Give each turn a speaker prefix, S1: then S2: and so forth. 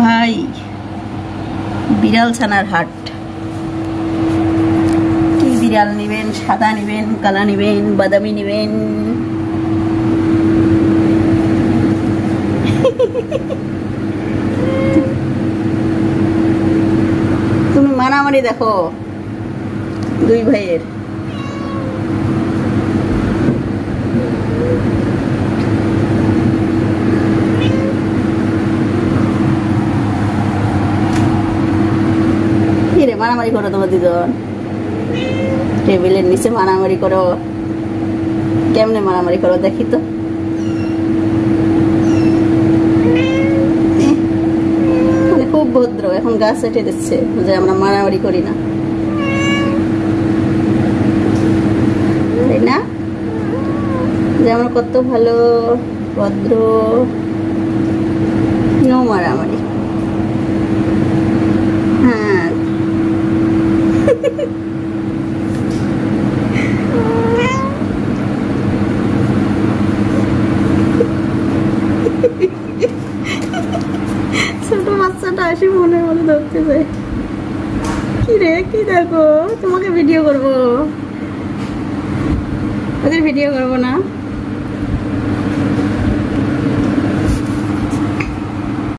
S1: ভাই বিড়াল ছানার হাট। কি বিড়াল নেবেন? সাদা নেবেন, কালা নেবেন, বাদামি নেবেন? তুমি মারামারি দেখো দুই ভাইয়ের। মারামারি করো তোমার দুজন, টেবিলের নিচে মারামারি করো। কেমনে মারামারি করো দেখি তো। মানে খুব ভদ্র, এখন গাছ এঁটে দিচ্ছে যে আমরা মারামারি করি না, তাই না? যে আমরা কত ভালো ভদ্র, নো মারামারি। হ্যাঁ ছোট বাচ্চাটা আসি মনে মনে ধরতে যায়। কি রে, কি দেখো? তোমাকে ভিডিও করবো, ওদের ভিডিও করবো না?